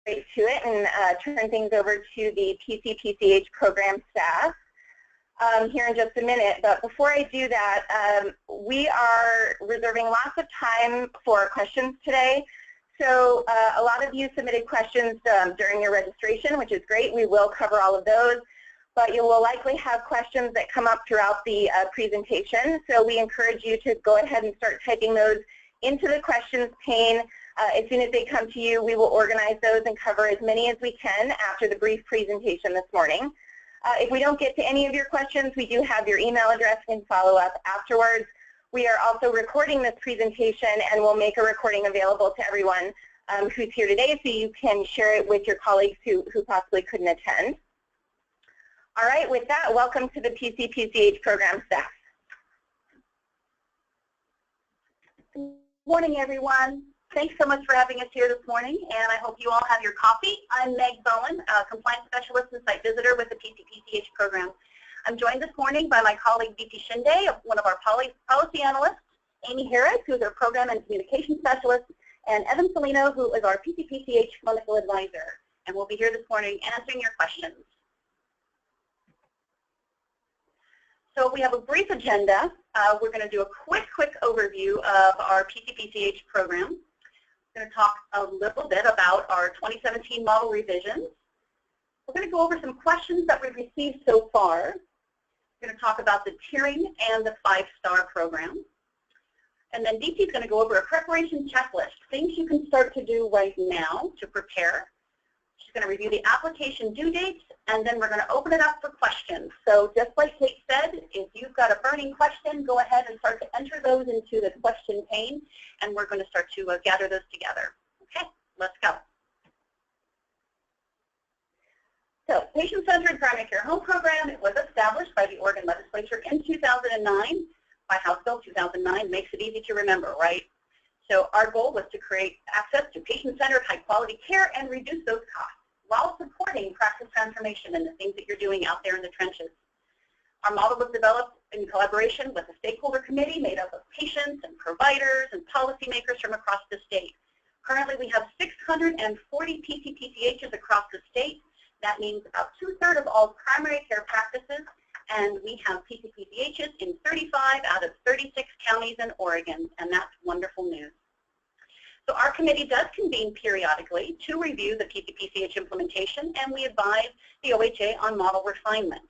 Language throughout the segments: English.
to it and turn things over to the PCPCH program staff here in just a minute. But before I do that, we are reserving lots of time for questions today. So a lot of you submitted questions during your registration, which is great. We will cover all of those. But you will likely have questions that come up throughout the presentation. So we encourage you to go ahead and start typing those into the questions pane. As soon as they come to you, we will organize those and cover as many as we can after the brief presentation this morning. If we don't get to any of your questions, we do have your email address and follow up afterwards. We are also recording this presentation and we'll make a recording available to everyone who's here today so you can share it with your colleagues who possibly couldn't attend. All right, with that, welcome to the PCPCH program staff. Good morning, everyone. Thanks so much for having us here this morning, and I hope you all have your coffee. I'm Meg Bowen, a compliance specialist and site visitor with the PCPCH program. I'm joined this morning by my colleague, Deepti Shinde, one of our policy analysts, Amy Harris, who is our program and communication specialist, and Evan Salino, who is our PCPCH clinical advisor. And we'll be here this morning answering your questions. So we have a brief agenda. We're going to do a quick overview of our PCPCH program. We're going to talk a little bit about our 2017 model revisions. We're going to go over some questions that we've received so far. We're going to talk about the tiering and the 5-star program. And then Deepti is going to go over a preparation checklist, things you can start to do right now to prepare. She's going to review the application due dates, and then we're going to open it up for questions. So just like Kate said, if you've got a burning question, go ahead and start to enter those into the question pane, and we're going to start to gather those together. Okay, let's go. So patient-centered primary care home program, it was established by the Oregon legislature in 2009 by House Bill 2009. Makes it easy to remember, right? So our goal was to create access to patient-centered, high-quality care and reduce those costs while supporting practice transformation and the things that you're doing out there in the trenches. Our model was developed in collaboration with a stakeholder committee made up of patients and providers and policymakers from across the state. Currently, we have 640 PCPCHs across the state. That means about 2/3 of all primary care practices, and we have PCPCHs in 35 out of 36 counties in Oregon, and that's wonderful news. So our committee does convene periodically to review the PCPCH implementation, and we advise the OHA on model refinement.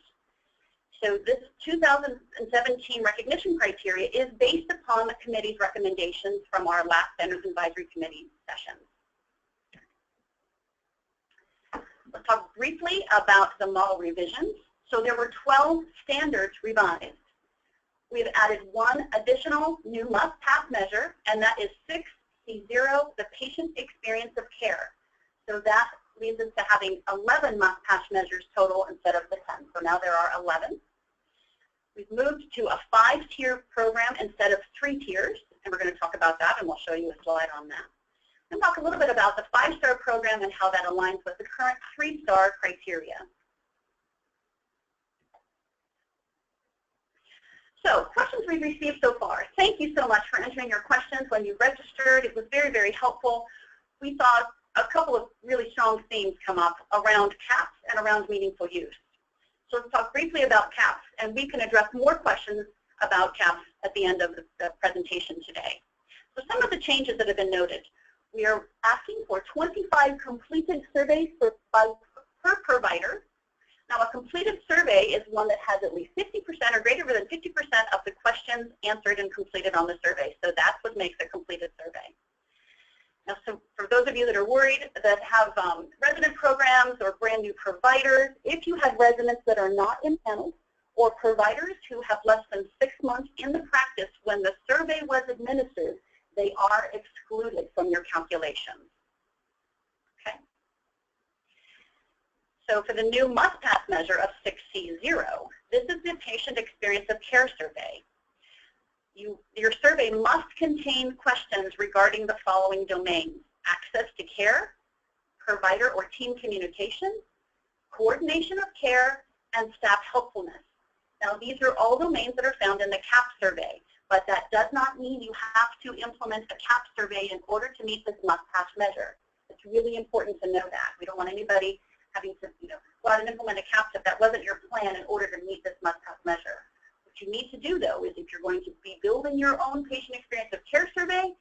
So this 2017 recognition criteria is based upon the committee's recommendations from our last Standards Advisory Committee sessions. Let's talk briefly about the model revisions. So there were 12 standards revised. We've added one additional new must-pass measure, and that is 6C0, the patient experience of care. So that leads us to having 11 must-pass measures total instead of the 10. So now there are 11. We've moved to a 5-tier program instead of 3 tiers, and we're going to talk about that, and we'll show you a slide on that. We'll talk a little bit about the 5-star program and how that aligns with the current 3-star criteria. So, questions we've received so far. Thank you so much for entering your questions when you registered. It was very, very helpful. We saw a couple of really strong themes come up around CAPS and around meaningful use. So let's talk briefly about CAPS, and we can address more questions about CAPS at the end of the presentation today. So some of the changes that have been noted. We are asking for 25 completed surveys per provider. Now, a completed survey is one that has at least 50% or greater than 50% of the questions answered and completed on the survey. So that's what makes a completed survey. Now, so for those of you that are worried that have resident programs or brand new providers, if you have residents that are not in panels or providers who have less than 6 months in the practice when the survey was administered, they are excluded from your calculations. Okay. So for the new must-pass measure of 6C0, this is the patient experience of care survey. Your survey must contain questions regarding the following domains: access to care, provider or team communication, coordination of care, and staff helpfulness. Now, these are all domains that are found in the CAP survey, but that does not mean you have to implement a CAP survey in order to meet this must-pass measure. It's It's really important to know that. We don't want anybody having to, go out and implement a CAPCA that wasn't your plan in order to meet this must-have measure. What you need to do, though, is if you're going to be building your own patient experience of care survey,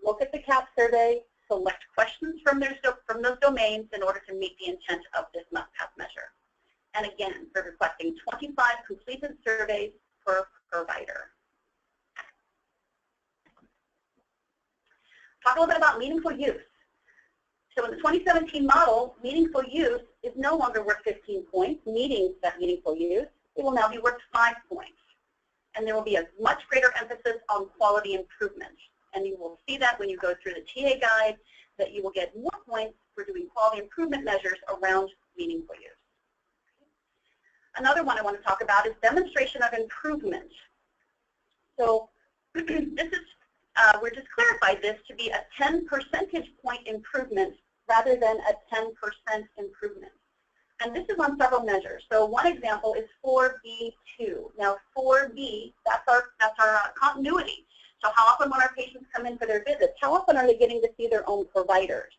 look at the CAP survey, select questions from those domains in order to meet the intent of this must-have measure. And again, we're requesting 25 completed surveys per provider. Talk a little bit about meaningful use. So in the 2017 model, meaningful use is no longer worth 15 points, meeting that meaningful use. It will now be worth 5 points. And there will be a much greater emphasis on quality improvement. And you will see that when you go through the TA guide, that you will get more points for doing quality improvement measures around meaningful use. Another one I want to talk about is demonstration of improvement. So this is, we're just clarified this to be a 10 percentage point improvement rather than a 10% improvement. And this is on several measures. So one example is 4B2. Now 4B, that's our continuity. So how often when our patients come in for their visits, how often are they getting to see their own providers?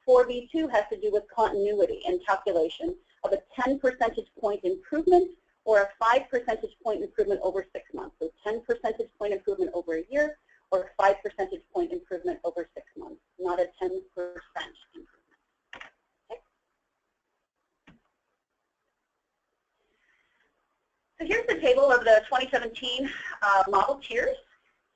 4B2 has to do with continuity and calculation of a 10 percentage point improvement or a 5 percentage point improvement over 6 months. So 10 percentage point improvement over a year or a 5 percentage point improvement over 6 months, not a 10% improvement. Okay. So here's the table of the 2017 model tiers.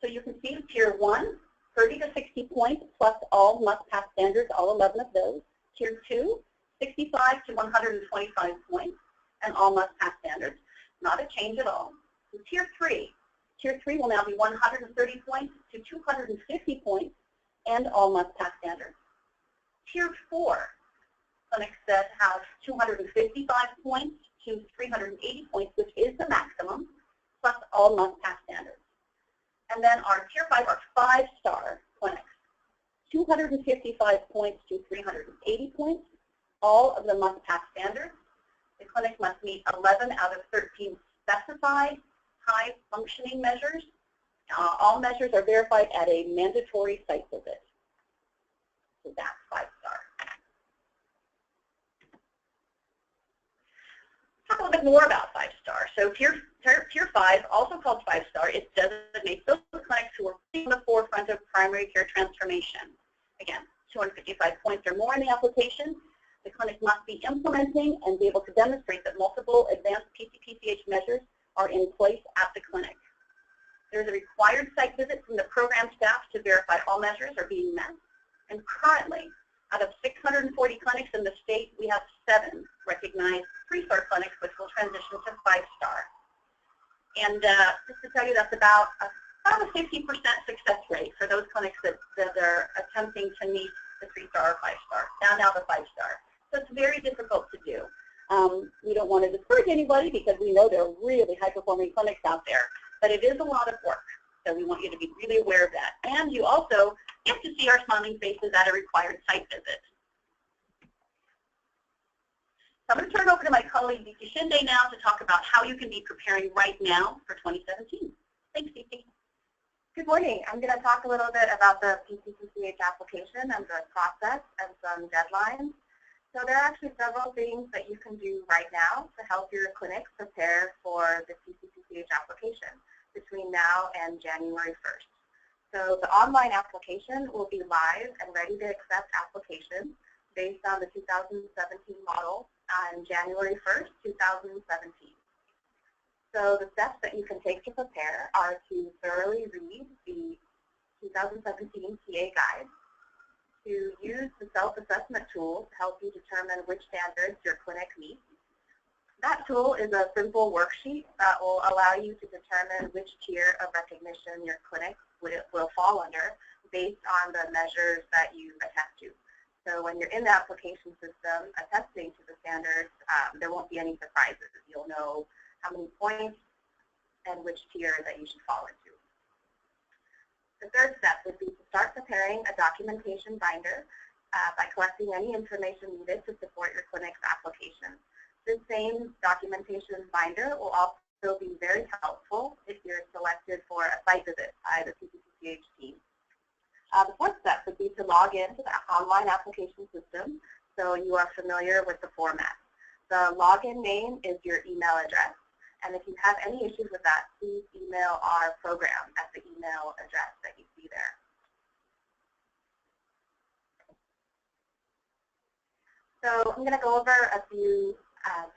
So you can see Tier 1, 30 to 60 points plus all must-pass standards, all 11 of those. Tier 2, 65 to 125 points and all must-pass standards. Not a change at all. So Tier 3 will now be 130 points to 250 points and all must-pass standards. Tier 4, clinics that have 255 points to 380 points, which is the maximum, plus all must-pass standards. And then our Tier 5 are 5-star clinics, 255 points to 380 points, all of the must-pass standards. The clinic must meet 11 out of 13 specified high-functioning measures. All measures are verified at a mandatory site visit. So that's 5-star. Talk a little bit more about 5-star. So Tier 5, also called 5-star, it designates those clinics who are in the forefront of primary care transformation. Again, 255 points or more in the application. The clinic must be implementing and be able to demonstrate that multiple advanced PCPCH measures are in place at the clinic. There's a required site visit from the program staff to verify all measures are being met. And currently, out of 640 clinics in the state, we have 7 recognized 3-star clinics, which will transition to 5-star. And just to tell you, that's about a 50% success rate for those clinics that are attempting to meet the 3-star or 5-star, now the 5-star. So it's very difficult to do. We don't want to discourage anybody because we know there are really high-performing clinics out there, but it is a lot of work. So we want you to be really aware of that. And you also get to see our smiling faces at a required site visit. So I'm going to turn it over to my colleague, Diti Shinde, now to talk about how you can be preparing right now for 2017. Thanks, Diti. Good morning. I'm going to talk a little bit about the PCPCH application and the process and some deadlines. So there are actually several things that you can do right now to help your clinics prepare for the PCPCH application between now and January 1st. So the online application will be live and ready to accept applications based on the 2017 model on January 1st, 2017. So the steps that you can take to prepare are to thoroughly read the 2017 TA guide, to use the self-assessment tool to help you determine which standards your clinic meets. That tool is a simple worksheet that will allow you to determine which tier of recognition your clinic will fall under based on the measures that you attest to. So when you're in the application system attesting to the standards, there won't be any surprises. You'll know how many points and which tier that you should fall into. The third step would be to start preparing a documentation binder by collecting any information needed to support your clinic's application. This same documentation binder will also be very helpful if you're selected for a site visit by the PCPCH team. The fourth step would be to log into the online application system so you are familiar with the format. The login name is your email address, and if you have any issues with that, please email our program at the email address that you see there. So I'm going to go over a few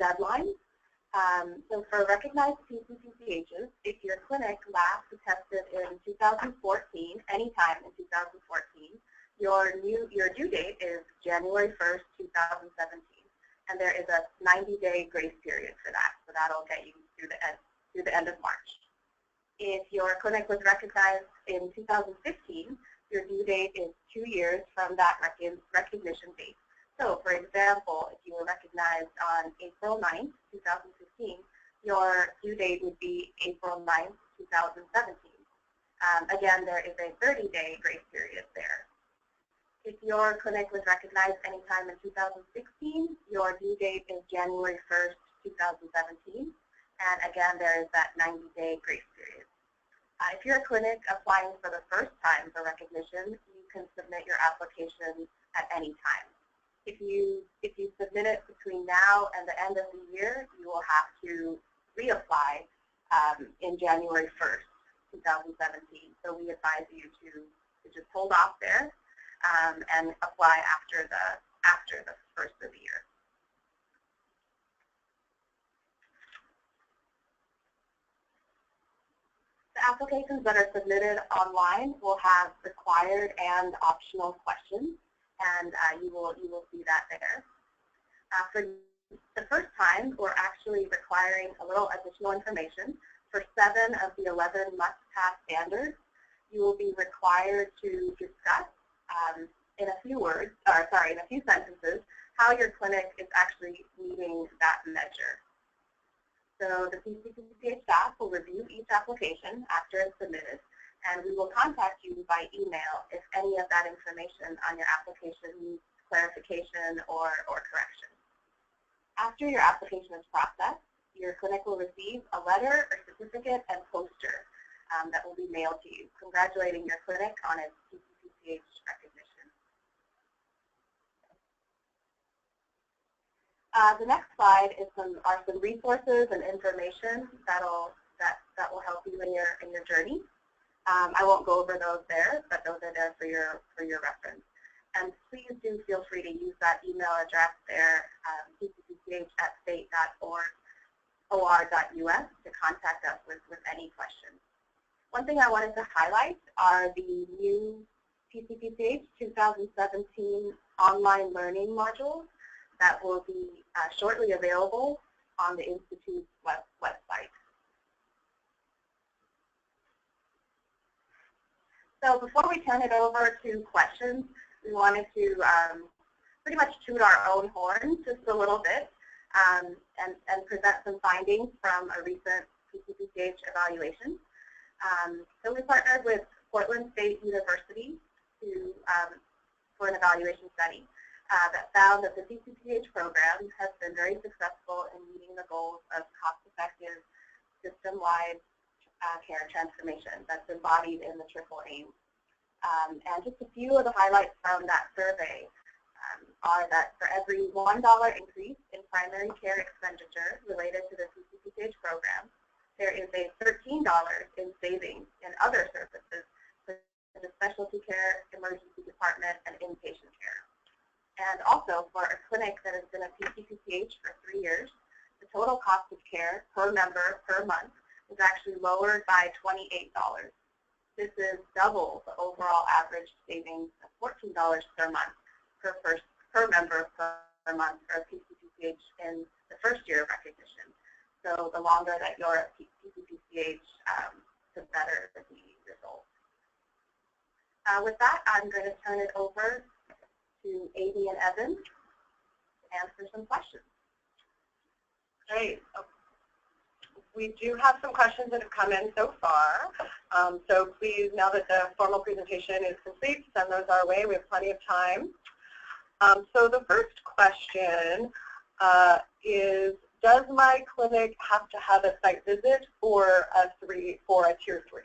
deadlines. So for recognized PCPCHs, if your clinic last attested in 2014, anytime in 2014, your due date is January 1st, 2017. And there is a 90-day grace period for that. So that'll get you through the end of March. If your clinic was recognized in 2015, your due date is 2 years from that recognition date. So, for example, if you were recognized on April 9th, 2015, your due date would be April 9th, 2017. Again, there is a 30-day grace period there. If your clinic was recognized anytime in 2016, your due date is January 1st, 2017. And again, there is that 90-day grace period. If you're a clinic applying for the first time for recognition, you can submit your application at any time. If you submit it between now and the end of the year, you will have to reapply in January 1st, 2017. So we advise you to just hold off there and apply after the first of the year. The applications that are submitted online will have required and optional questions, and you will see that there. For the first time, we're actually requiring a little additional information. For 7 of the 11 must-pass standards, you will be required to discuss in a few sentences how your clinic is actually meeting that measure. So the PCPCH staff will review each application after it's submitted, and we will contact you by email if any of that information on your application needs clarification or correction. After your application is processed, your clinic will receive a letter or certificate and poster that will be mailed to you, congratulating your clinic on its PCPCH recognition. The next slide are some resources and information that will help you in your journey. I won't go over those there, but those are there for your reference. And please do feel free to use that email address there, pccpch@state.or.us, to contact us with any questions. One thing I wanted to highlight are the new PCPCH 2017 online learning modules that will be shortly available on the Institute's website. So before we turn it over to questions, we wanted to pretty much toot our own horn just a little bit and present some findings from a recent PCPCH evaluation. So we partnered with Portland State University for an evaluation study that found that the PCPCH program has been very successful in meeting the goals of cost-effective, system-wide care transformation that's embodied in the triple aim. And just a few of the highlights from that survey are that for every $1 increase in primary care expenditure related to the PCPCH program, there is a $13 in savings in other services, such as specialty care, emergency department, and inpatient care. And also, for a clinic that has been a PCPCH for 3 years, the total cost of care per member per month is actually lowered by $28. This is double the overall average savings of $14 per month per member per month for a PCPCH in the first year of recognition. So the longer that you're at PCPCH, the better the results. With that, I'm going to turn it over to Amy and Evan to answer some questions. Great. We do have some questions that have come in so far. So please, now that the formal presentation is complete, send those our way. We have plenty of time. So the first question is, does my clinic have to have a site visit for a tier 3?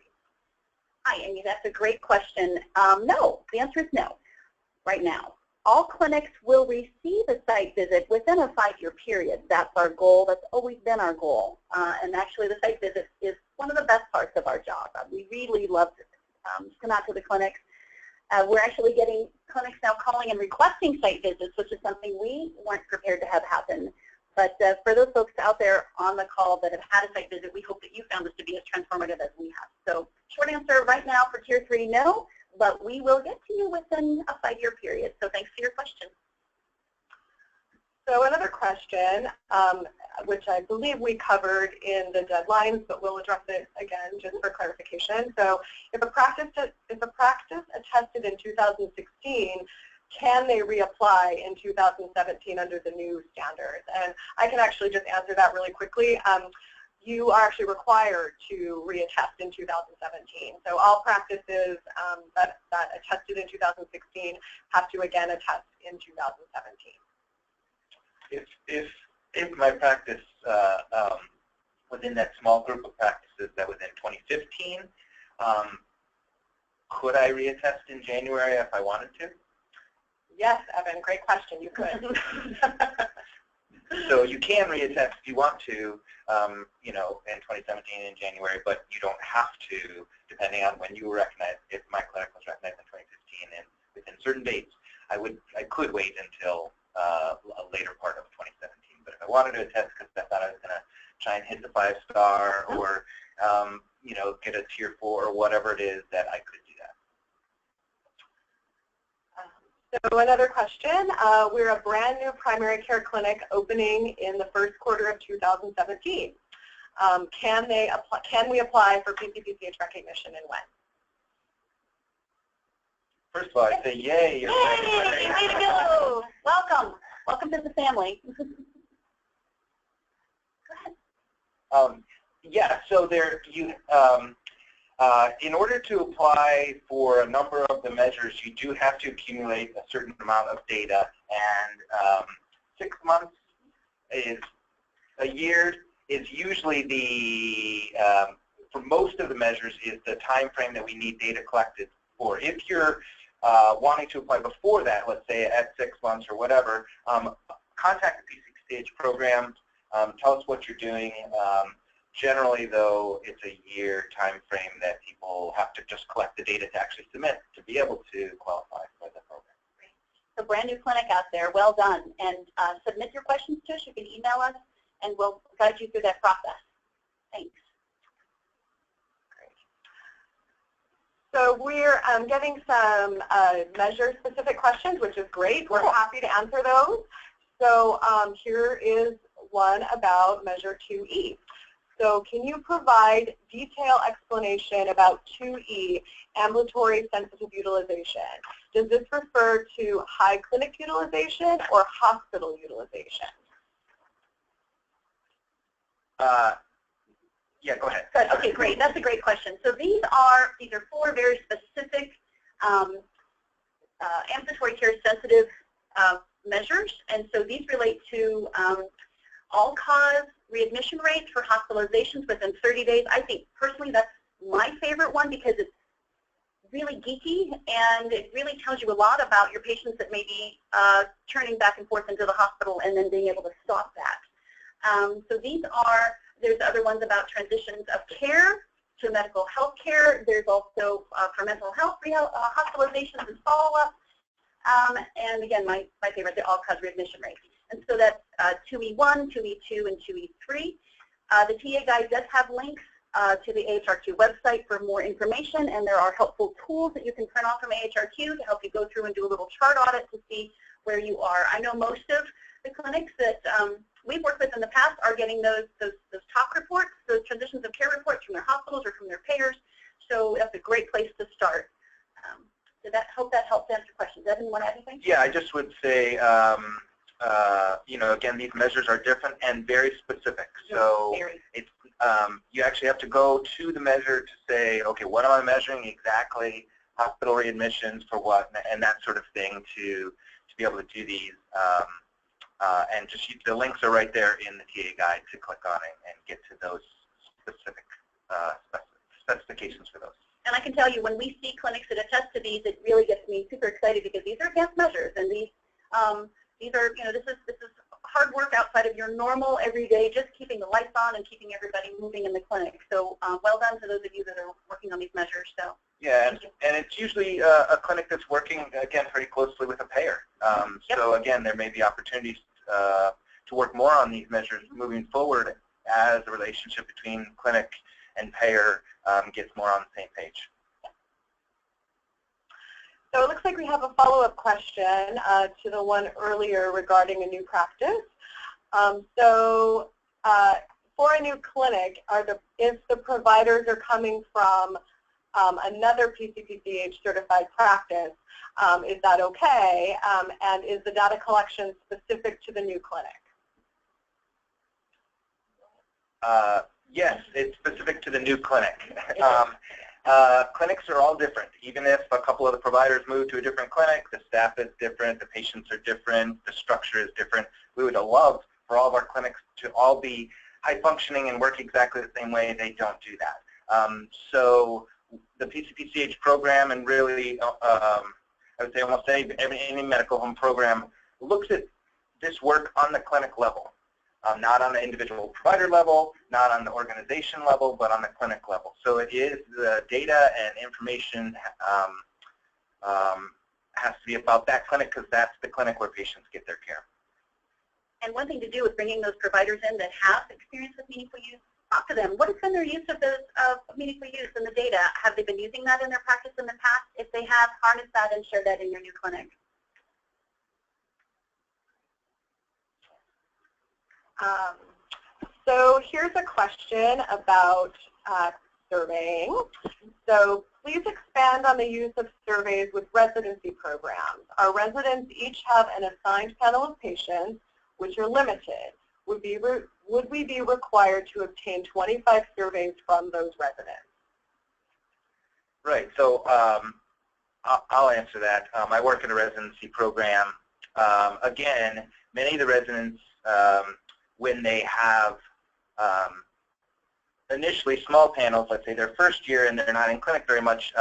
Hi, Amy. That's a great question. No, the answer is no right now. All clinics will receive a site visit within a 5-year period. That's our goal. That's always been our goal. And actually, the site visit is one of the best parts of our job. We really love to come out to the clinics. We're actually getting clinics now calling and requesting site visits, which is something we weren't prepared to have happen. But for those folks out there on the call that have had a site visit, we hope that you found this to be as transformative as we have. So short answer right now for Tier 3, no. But we will get to you within a 5-year period. So thanks for your question. So another question, which I believe we covered in the deadlines, but we'll address it again just for clarification. So if a practice attested in 2016, can they reapply in 2017 under the new standards? And I can actually just answer that really quickly. You are actually required to reattest in 2017. So all practices that attested in 2016 have to again attest in 2017. If my practice within that small group of practices that was in 2015, could I reattest in January if I wanted to? Yes, Evan, great question. You could. So you can reattest if you want to, you know, in 2017 in January, but you don't have to, depending on when you were recognized. If my clinic was recognized in 2015 and within certain dates, I could wait until a later part of 2017. But if I wanted to attest because I thought I was going to try and hit the 5-star or, you know, get a Tier 4 or whatever it is, that I could do that. So another question, we're a brand new primary care clinic opening in the first quarter of 2017. Can we apply for PCPCH recognition and when? First of all, I'd say yay. You're Yay! Way to go! Welcome. Welcome to the family. Go ahead. Yeah, so there in order to apply for a number of the measures, you do have to accumulate a certain amount of data, and 6 months is a year is usually the, for most of the measures, is the time frame that we need data collected for. If you're wanting to apply before that, let's say at 6 months or whatever, contact the PCPCH program, tell us what you're doing. Generally, though, it's a year time frame that people have to just collect the data to actually submit to be able to qualify for the program. So brand new clinic out there, well done. And submit your questions to us. You can email us, and we'll guide you through that process. Thanks. Great. So we're getting some measure-specific questions, which is great. We're happy to answer those. So here is one about Measure 2E. So can you provide detailed explanation about 2E, ambulatory sensitive utilization? Does this refer to high clinic utilization or hospital utilization? Yeah, go ahead. Good. Okay, great. That's a great question. So these are 4 very specific ambulatory care sensitive measures, and so these relate to all-cause readmission rates for hospitalizations within 30 days. I think personally that's my favorite one because it's really geeky and it really tells you a lot about your patients that may be turning back and forth into the hospital and then being able to stop that. So these are, there's other ones about transitions of care to medical health care. There's also for mental health hospitalizations and follow-up. And again, my favorite, the all-cause readmission rates. And so that's 2E1, 2E2, and 2E3. The TA guide does have links to the AHRQ website for more information, and there are helpful tools that you can print off from AHRQ to help you go through and do a little chart audit to see where you are. I know most of the clinics that we've worked with in the past are getting those TOC reports, those transitions of care reports from their hospitals or from their payers, so that's a great place to start. Hope that helps answer questions. Evan, you want to add anything? Yeah, I just would say, you know, again, these measures are different and very specific. So it's you actually have to go to the measure to say, okay, what am I measuring exactly? Hospital readmissions for what, and that sort of thing to be able to do these. And just the links are right there in the TA guide to click on it and get to those specific specifications for those. And I can tell you, when we see clinics that attest to these, it really gets me super excited because these are advanced measures, and these are, this is hard work outside of your normal everyday, just keeping the lights on and keeping everybody moving in the clinic. So well done to those of you that are working on these measures. So yeah, and it's usually a clinic that's working, again, pretty closely with a payer. Yep. So again, there may be opportunities to work more on these measures moving forward as the relationship between clinic and payer gets more on the same page. So it looks like we have a follow-up question to the one earlier regarding a new practice. For a new clinic, if the providers are coming from another PCPCH certified practice, is that okay? And is the data collection specific to the new clinic? Yes, it's specific to the new clinic. Clinics are all different. Even if a couple of the providers move to a different clinic, the staff is different, the patients are different, the structure is different. We would love for all of our clinics to all be high functioning and work exactly the same way. They don't do that. So the PCPCH program, and really I would say almost any medical home program, looks at this work on the clinic level. Not on the individual provider level, not on the organization level, but on the clinic level. So it is the data and information has to be about that clinic because that's the clinic where patients get their care. And one thing to do is bringing those providers in that have experience with meaningful use. Talk to them. What has been their use of meaningful use and the data? Have they been using that in their practice in the past? If they have, harness that and share that in your new clinic. So here's a question about surveying. So please expand on the use of surveys with residency programs. Our residents each have an assigned panel of patients, which are limited. Would we be required to obtain 25 surveys from those residents? Right. So I'll answer that. I work in a residency program. Again, many of the residents, when they have initially small panels, let's say their first year and they're not in clinic very much,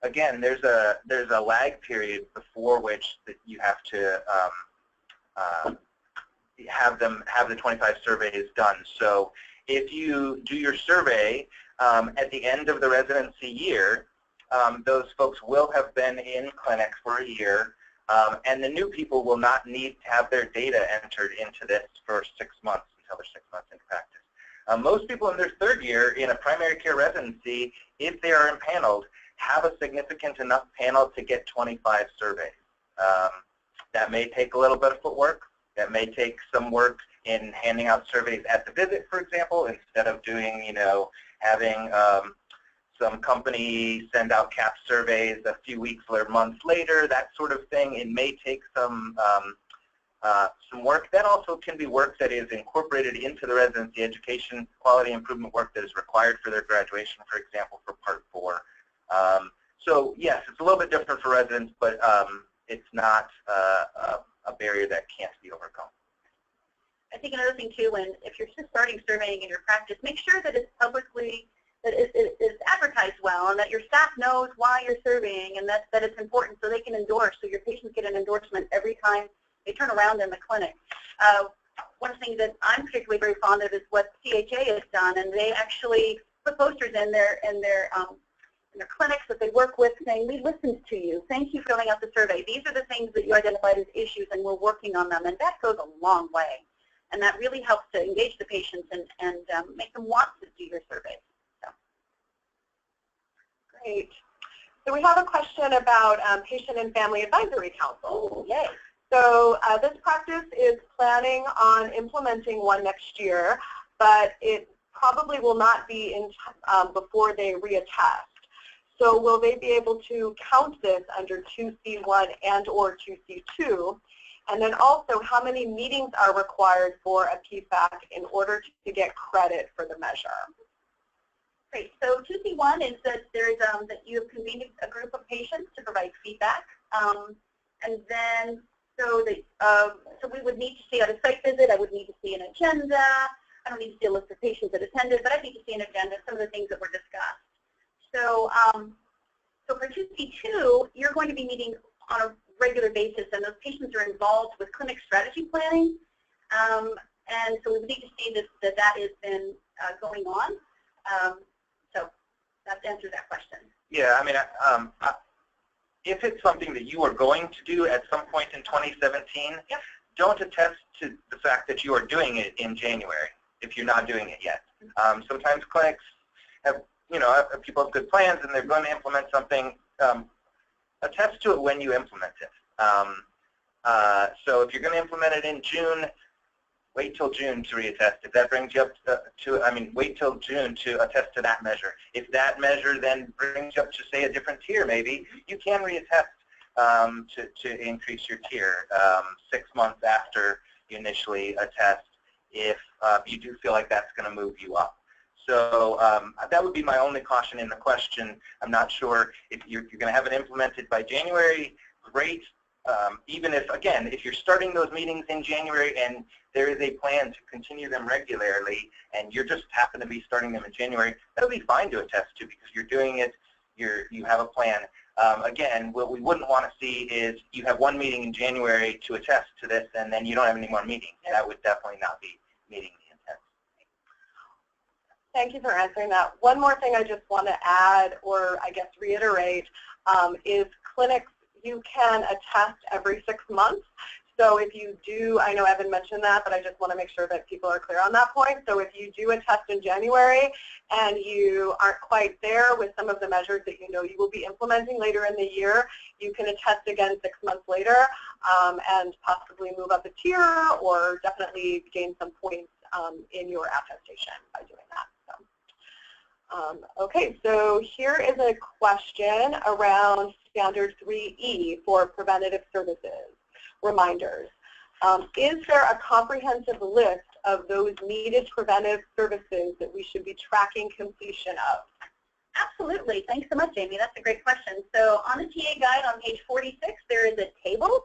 again, there's a lag period before which that you have to have the 25 surveys done. So if you do your survey at the end of the residency year, those folks will have been in clinic for a year. And the new people will not need to have their data entered into this for 6 months until they're 6 months into practice. Most people in their third year in a primary care residency, if they are impaneled, have a significant enough panel to get 25 surveys. That may take a little bit of footwork. That may take some work in handing out surveys at the visit, for example, instead of doing, having some company send out CAP surveys a few weeks or months later, that sort of thing. It may take some work. That also can be work that is incorporated into the residency education quality improvement work that is required for their graduation, for example, for Part 4. So yes, it's a little bit different for residents, but it's not a barrier that can't be overcome. I think another thing too, if you're just starting surveying in your practice, make sure that it's publicly, that it is advertised well, and that your staff knows why you're surveying, and that it's important so they can endorse, so your patients get an endorsement every time they turn around in the clinic. One of the things that I'm particularly very fond of is what CHA has done, and they actually put posters in their clinics that they work with saying, we listened to you, thank you for filling out the survey. These are the things that you identified as issues and we're working on them, and that goes a long way. And that really helps to engage the patients and make them want to do your surveys. So. Great. So we have a question about Patient and Family Advisory Council. Yay. So this practice is planning on implementing one next year, but it probably will not be in before they reattest. So will they be able to count this under 2C1 and or 2C2? And then also, how many meetings are required for a PFAC in order to get credit for the measure? Great. So 2C1 is that there's that you have convened a group of patients to provide feedback, and then so we would need to see at a site visit. I would need to see an agenda. I don't need to see a list of patients that attended, but I need to see an agenda, some of the things that were discussed. So, so for 2C2, you're going to be meeting on a regular basis, and those patients are involved with clinic strategy planning. And so we need to see that has been going on. So that answers that question. Yeah, I mean, if it's something that you are going to do at some point in 2017, yep, don't attest to the fact that you are doing it in January if you're not doing it yet. Sometimes clinics have, people have good plans and they're going to implement something. Attest to it when you implement it. So if you're going to implement it in June, wait till June to reattest. If that brings you up wait till June to attest to that measure. If that measure then brings you up to, say, a different tier maybe, you can reattest to increase your tier 6 months after you initially attest if you do feel like that's going to move you up. So that would be my only caution in the question. I'm not sure if you're going to have it implemented by January. Great. Even if, again, if you're starting those meetings in January and there is a plan to continue them regularly and you just happen to be starting them in January, that would be fine to attest to because you're doing it, you have a plan. Again, what we wouldn't want to see is you have one meeting in January to attest to this and then you don't have any more meetings. That would definitely not be meeting the intent. Thank you for answering that. One more thing I just want to add, or I guess reiterate, is clinics, you can attest every 6 months. So if you do, I know Evan mentioned that, but I just want to make sure that people are clear on that point. So if you do attest in January and you aren't quite there with some of the measures that you know you will be implementing later in the year, you can attest again 6 months later and possibly move up a tier or definitely gain some points in your attestation by doing that. Okay, so here is a question around Standard 3E for preventative services, reminders. Is there a comprehensive list of those needed preventive services that we should be tracking completion of? Absolutely. Thanks so much, Amy. That's a great question. So on the TA guide on page 46, there is a table.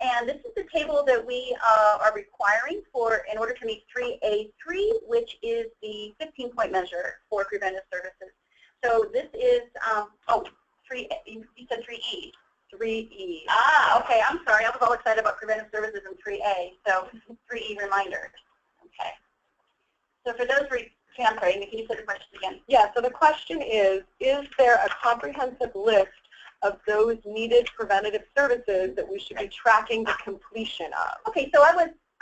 And this is the table that we are requiring in order to meet 3A3, which is the 15-point measure for preventive services. So this is, 3A, you said 3E. 3E. Ah, okay. I'm sorry. I was all excited about preventive services in 3A. So 3E reminders. Okay. So for those, I'm sorry, can you say the question again? Yeah. So the question is there a comprehensive list of those needed preventative services that we should be tracking the completion of? Okay, so I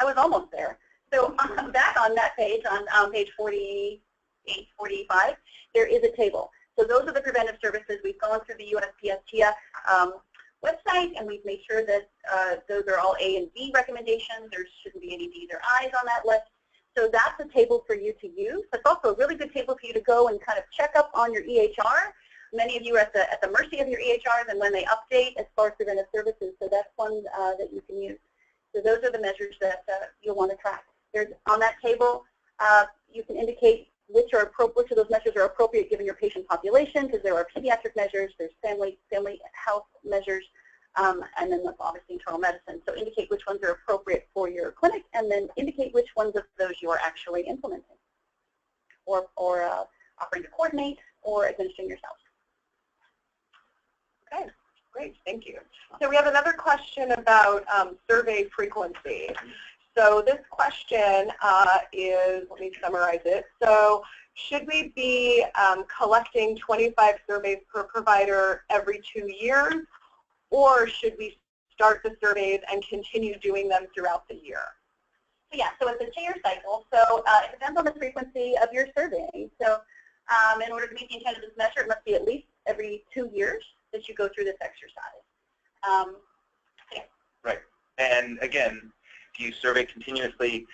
was almost there. So back on that page, on page 48, 45, there is a table. So those are the preventive services. We've gone through the USPSTF website, and we've made sure that those are all A and B recommendations. There shouldn't be any D's or I's on that list. So that's a table for you to use. It's also a really good table for you to go and kind of check up on your EHR. Many of you are at the mercy of your EHRs and when they update as far as preventive services, so that's one that you can use. So those are the measures that you'll want to track. There's on that table, you can indicate which of those measures are appropriate given your patient population, because there are pediatric measures, there's family health measures, and then obviously internal medicine. So indicate which ones are appropriate for your clinic, and then indicate which ones of those you are actually implementing, or offering to coordinate, or administering yourself. Okay, great, thank you. So we have another question about survey frequency. So this question is, let me summarize it. So should we be collecting 25 surveys per provider every 2 years, or should we start the surveys and continue doing them throughout the year? So yeah, so it's a 2-year cycle. So it depends on the frequency of your surveying. So in order to meet the intent of this measure, it must be at least every 2 years that you go through this exercise. Yeah. Right. And again, do you survey continuously,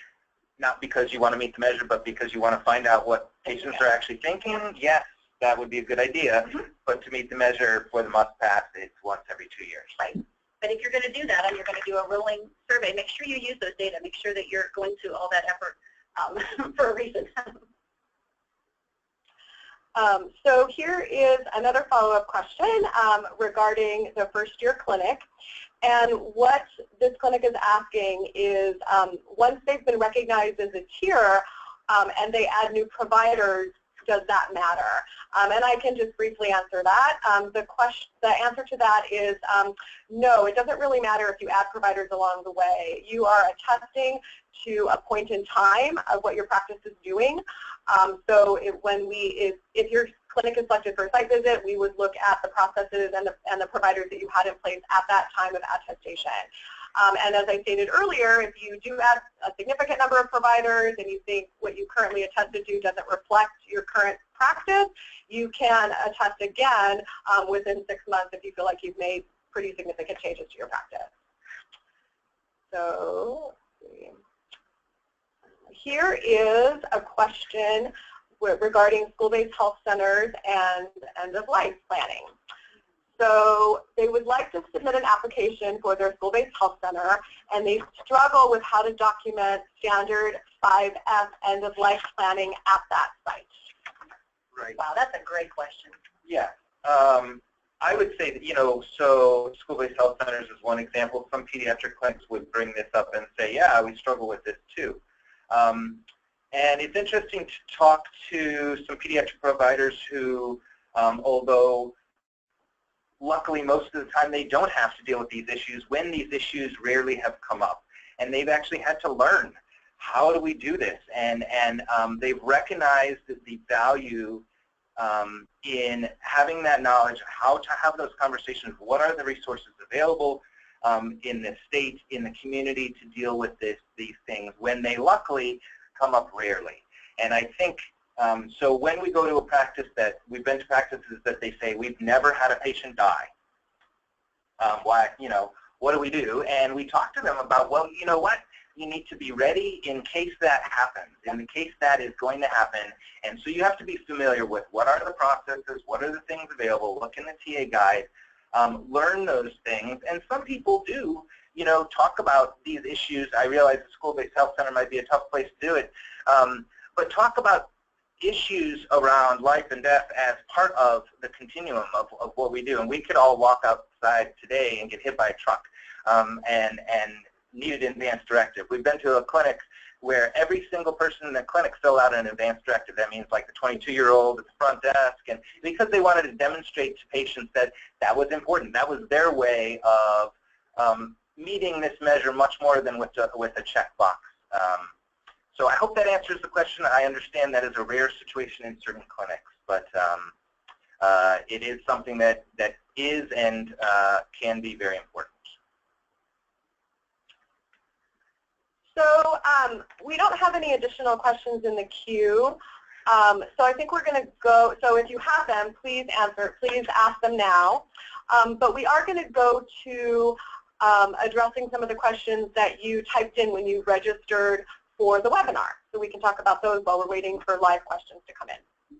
not because you want to meet the measure, but because you want to find out what patients are actually thinking? Yes, that would be a good idea. Mm-hmm. But to meet the measure for the must-pass, it's once every 2 years. Right. But if you're going to do that and you're going to do a rolling survey, make sure you use those data. Make sure that you're going to all that effort for a reason. So here is another follow-up question regarding the first-year clinic. And what this clinic is asking is, once they've been recognized as a tier and they add new providers, does that matter? And I can just briefly answer that. The answer to that is no, it doesn't really matter if you add providers along the way. You are attesting to a point in time of what your practice is doing. So if your clinic is selected for a site visit, we would look at the processes and the providers that you had in place at that time of attestation. And as I stated earlier, if you do add a significant number of providers and you think what you currently attested to doesn't reflect your current practice, you can attest again within 6 months if you feel like you've made pretty significant changes to your practice. So let's see. Here is a question regarding school-based health centers and end-of-life planning. So they would like to submit an application for their school-based health center, and they struggle with how to document standard 5F end-of-life planning at that site. Right. Wow, that's a great question. Yeah. I would say that, so school-based health centers is one example. Some pediatric clinics would bring this up and say, yeah, we struggle with this too. And it's interesting to talk to some pediatric providers who, although luckily most of the time they don't have to deal with these issues, when these issues rarely have come up. And they've actually had to learn, how do we do this? And they've recognized the value in having that knowledge of how to have those conversations. What are the resources available in the state, in the community to deal with these things when they luckily come up rarely. And I think, so when we go to a practice that, we've been to practices that they say, we've never had a patient die. Why, what do we do? And we talk to them about, well, you know what? You need to be ready in case that happens, in case that is going to happen. And so you have to be familiar with what are the processes, what are the things available, look in the TA guide, learn those things. And some people do, talk about these issues. I realize the school-based health center might be a tough place to do it, but talk about issues around life and death as part of the continuum of what we do. And we could all walk outside today and get hit by a truck and need an advance directive. We've been to a clinic where every single person in the clinic filled out an advance directive. That means like the 22-year-old at the front desk, and because they wanted to demonstrate to patients that that was important. That was their way of meeting this measure much more than with a checkbox. So I hope that answers the question. I understand that is a rare situation in certain clinics, but it is something that is and can be very important. So we don't have any additional questions in the queue. So I think we're going to go, so if you have them, please ask them now. But we are going to go to addressing some of the questions that you typed in when you registered for the webinar. So we can talk about those while we're waiting for live questions to come in.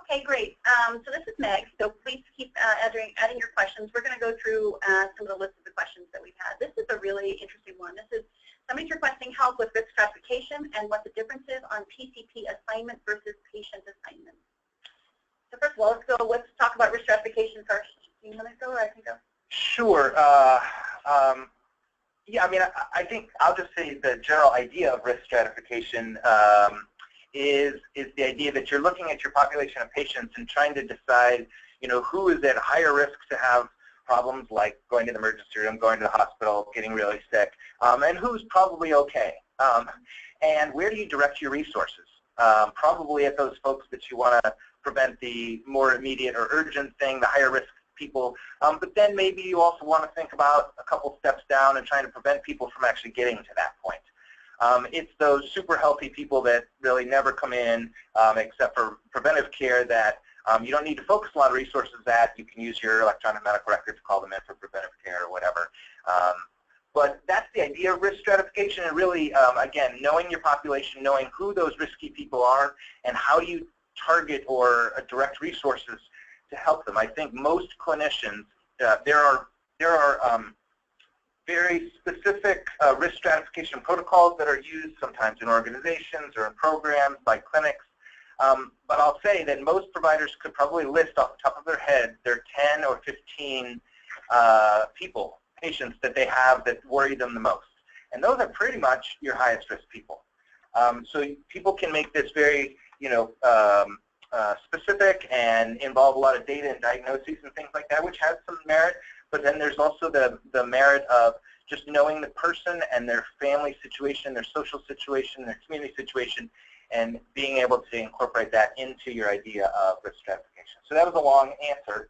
Okay, great. So this is Meg. So please keep adding your questions. We're going to go through some of the lists of the questions that we've had. This is a really interesting one. This is somebody's requesting help with risk stratification and what the difference is on PCP assignment versus patient assignment. So first of all, let's talk about risk stratification first. Do you want to go or I can go? Sure. Yeah, I mean, I think I'll just say the general idea of risk stratification is the idea that you're looking at your population of patients and trying to decide, who is at higher risk to have problems like going to the emergency room, going to the hospital, getting really sick, and who's probably okay. And where do you direct your resources? Probably at those folks that you want to prevent the more immediate or urgent thing, the higher risk people, but then maybe you also want to think about a couple steps down and trying to prevent people from actually getting to that point. It's those super healthy people that really never come in except for preventive care that you don't need to focus a lot of resources at. You can use your electronic medical record to call them in for preventive care or whatever. But that's the idea of risk stratification, and really, again, knowing your population, knowing who those risky people are, and how you target or direct resources to help them. I think most clinicians, there are very specific risk stratification protocols that are used sometimes in organizations or in programs by clinics. But I'll say that most providers could probably list off the top of their head their 10 or 15 patients that they have that worry them the most. And those are pretty much your highest risk people. So people can make this very, specific and involve a lot of data and diagnoses and things like that, which has some merit. But then there's also the merit of just knowing the person and their family situation, their social situation, their community situation, and being able to incorporate that into your idea of risk stratification. So that was a long answer.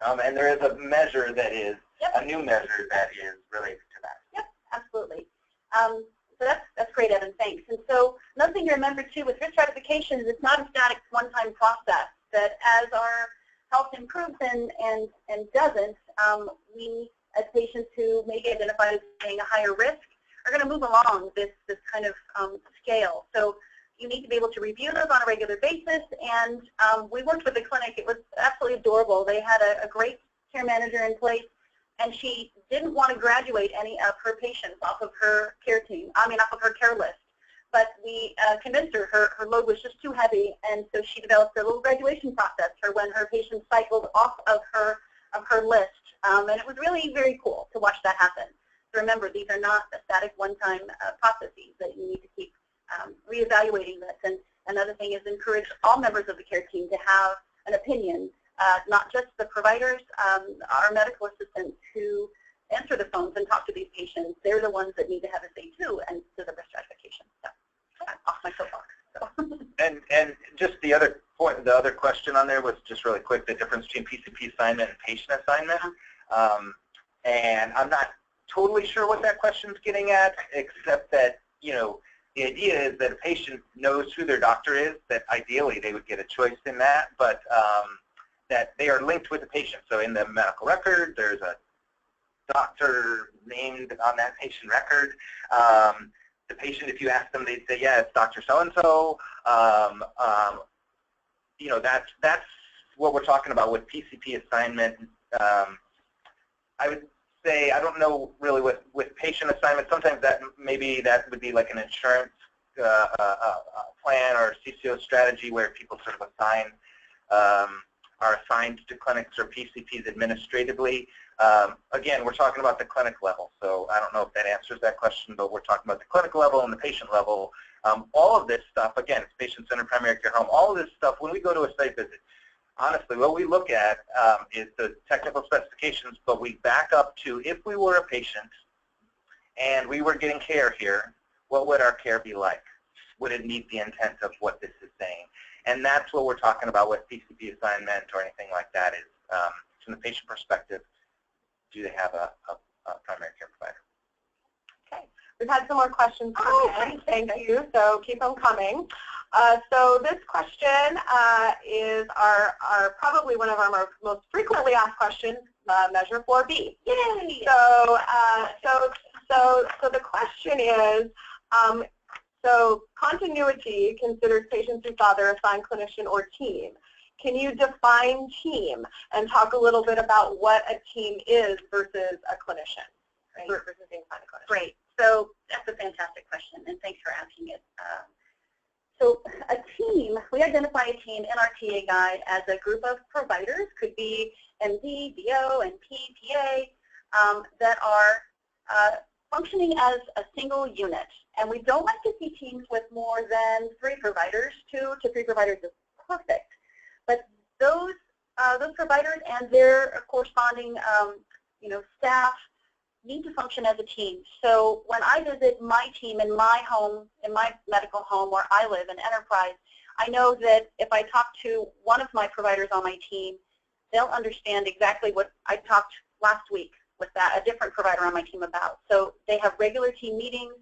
And there is a measure that is, a new measure that is related to that. Yep, absolutely. So that's great, Evan, thanks. And so another thing to remember too with risk stratification is it's not a static one-time process, that as our health improves and doesn't, we as patients who may get identified as being a higher risk are going to move along this kind of scale. So you need to be able to review those on a regular basis, and we worked with the clinic. It was absolutely adorable. They had a great care manager in place, and she didn't want to graduate any of her patients off of her care team, off of her care list. But we convinced her, her load was just too heavy, and so she developed a little graduation process for when her patients cycled off of her list. And it was really very cool to watch that happen. So remember, these are not a static one-time processes that you need to keep reevaluating this. And another thing is encourage all members of the care team to have an opinion, not just the providers, our medical assistants who answer the phones and talk to these patients. They're the ones that need to have a say too, and to the risk stratification. So I'm off my soapbox. So. And just the other point, the other question on there was just really quick, the difference between PCP assignment and patient assignment. And I'm not totally sure what that question's getting at, except that, you know, the idea is that a patient knows who their doctor is, that ideally they would get a choice in that, but that they are linked with the patient. So in the medical record, there's a doctor named on that patient record. The patient, if you ask them, they'd say, yeah, it's Dr. So-and-so. You know, that's what we're talking about with PCP assignment. I would say, I don't know really with patient assignment, sometimes that maybe that would be like an insurance plan or CCO strategy where people sort of are assigned to clinics or PCPs administratively. Again, we're talking about the clinic level, so I don't know if that answers that question, but we're talking about the clinic level and the patient level. All of this stuff, again, it's patient-centered primary care home, all of this stuff, when we go to a site visit, honestly, what we look at is the technical specifications, but we back up to if we were a patient and we were getting care here, what would our care be like? Would it meet the intent of what this is saying? And that's what we're talking about with PCP assignment or anything like that is from the patient perspective, do they have a primary care provider? Okay, we've had some more questions come in. Thank you. So keep them coming. So this question is our probably one of our most frequently asked questions, measure 4B. Yay! So the question is, so continuity considers patients who saw their assigned clinician or team. Can you define team and talk a little bit about what a team is versus a clinician, right? Versus being assigned a clinician? Great. So that's a fantastic question, and thanks for asking it. So a team, we identify a team in our TA guide as a group of providers, could be MD, DO, and PA, that are functioning as a single unit. And we don't like to see teams with more than 3 providers. 2 to 3 providers is perfect. But those providers and their corresponding staff need to function as a team. So when I visit my team in my home, in my medical home where I live in Enterprise, I know that if I talk to one of my providers on my team, they'll understand exactly what I talked last week with a different provider on my team about. So they have regular team meetings.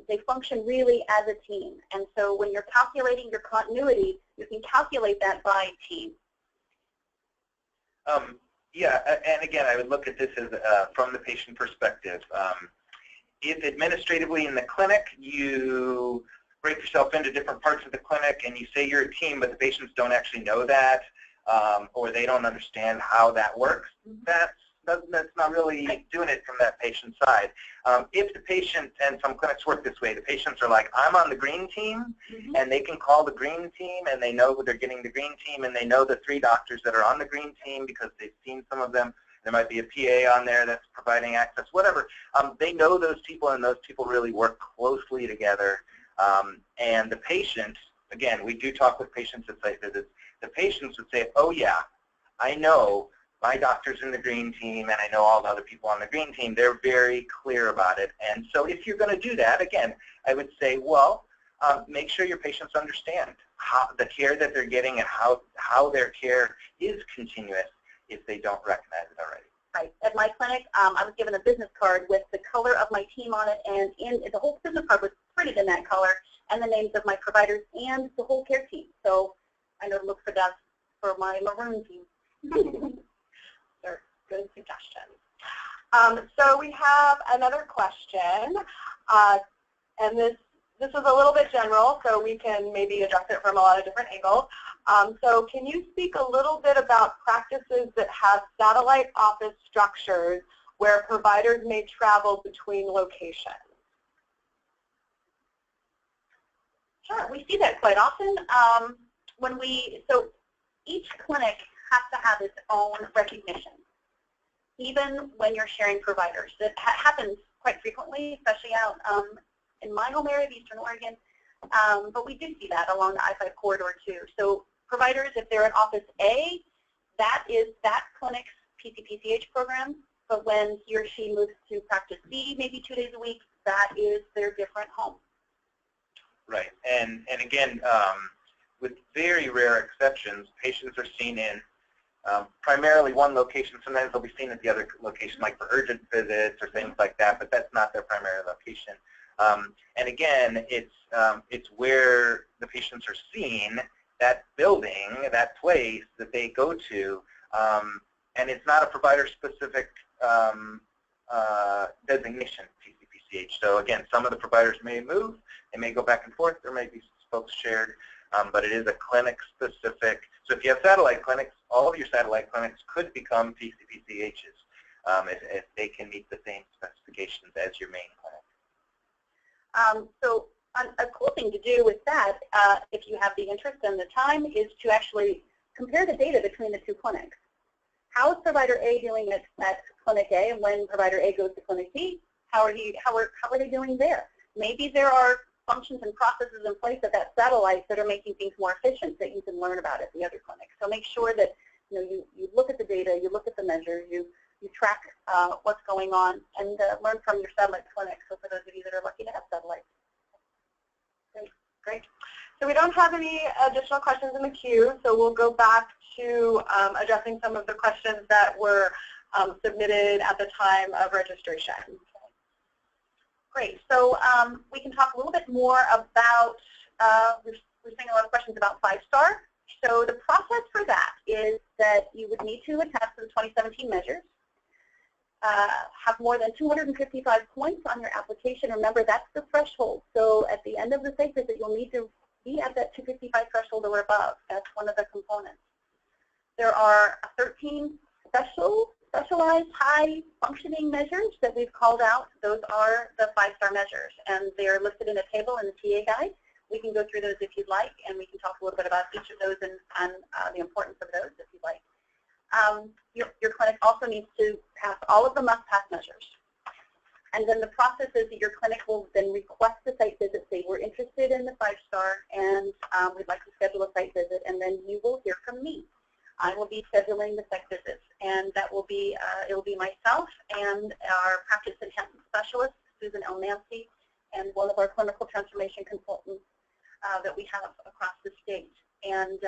They function really as a team. And so when you're calculating your continuity, you can calculate that by team. Yeah, and again, I would look at this as from the patient perspective. If administratively in the clinic, you break yourself into different parts of the clinic and you say you're a team, but the patients don't actually know that, or they don't understand how that works, that's not really doing it from that patient side. If the patient, and some clinics work this way, the patients are like, I'm on the green team, and they can call the green team, and they know they're getting the green team, and they know the 3 doctors that are on the green team because they've seen some of them. There might be a PA on there that's providing access, whatever. They know those people, and those people really work closely together. And the patient again, we do talk with patients at site visits. The patients would say, oh yeah, I know my doctor's in the green team and I know all the other people on the green team. They're very clear about it. And so if you're going to do that, again, I would say, well, make sure your patients understand how the care that they're getting and how their care is continuous if they don't recognize it already. Right. At my clinic, I was given a business card with the color of my team on it, and the whole business card was printed in that color, and the names of my providers and the whole care team. So I know to look for that for my maroon team. They're good suggestions. So we have another question, and this is a little bit general, so we can maybe address it from a lot of different angles. So can you speak a little bit about practices that have satellite office structures where providers may travel between locations? Sure, we see that quite often. So each clinic has to have its own recognition, even when you're sharing providers. That happens quite frequently, especially out in my home area of Eastern Oregon, but we do see that along the I-5 corridor too. So providers, if they're at Office A, that is that clinic's PCPCH program, but when he or she moves to Practice B, maybe 2 days a week, that is their different home. Right, and again, with very rare exceptions, patients are seen in primarily one location. Sometimes they'll be seen at the other location, like for urgent visits or things like that, but that's not their primary location. And again, it's where the patients are seen, that building, that place that they go to, and it's not a provider-specific designation, PCPCH. So again, some of the providers may move, they may go back and forth, there may be folks shared, but it is a clinic-specific. So if you have satellite clinics, all of your satellite clinics could become PCPCHs if they can meet the same specifications as your main clinic. So a cool thing to do with that, if you have the interest and the time, is to actually compare the data between the two clinics. How is provider A doing at clinic A, and when provider A goes to clinic B, how are they doing there? Maybe there are functions and processes in place at that satellite that are making things more efficient that you can learn about at the other clinic. So make sure that you look at the data, you look at the measures, you track what's going on, and learn from your satellite clinics. So for those of you that are lucky to have satellites. Great. So we don't have any additional questions in the queue, so we'll go back to addressing some of the questions that were submitted at the time of registration. Great. So we can talk a little bit more about, we're seeing a lot of questions about 5-star. So the process for that is that you would need to attest to the 2017 measures, have more than 255 points on your application. Remember, that's the threshold. So at the end of the site visit, you'll need to be at that 255 threshold or above. That's one of the components. There are 13 specialized high-functioning measures that we've called out. Those are the 5-star measures, and they are listed in a table in the TA guide. We can go through those if you'd like, and we can talk a little bit about each of those and the importance of those if you'd like. Your clinic also needs to pass all of the must-pass measures. And then the process is that your clinic will then request a site visit, say we're interested in the 5-star and we'd like to schedule a site visit, and then you will hear from me. I will be scheduling the site visits, and that will be, it will be myself and our practice enhancement specialist, Susan L. Nancy, and one of our clinical transformation consultants that we have across the state. And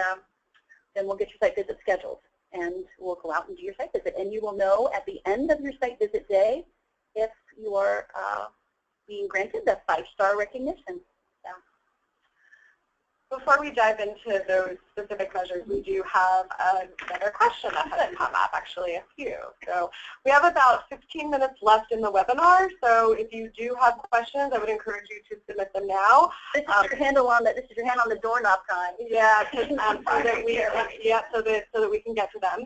then we'll get your site visit scheduled, and we'll go out and do your site visit. And you will know at the end of your site visit day if you are being granted the 5-star recognition. So. Before we dive into those specific measures, we do have another question that has come up, actually a few. So we have about 15 minutes left in the webinar, so if you do have questions, I would encourage you to submit them now. This is your handle on the, this is your hand on the doorknob time. Yeah, so that we can get to them.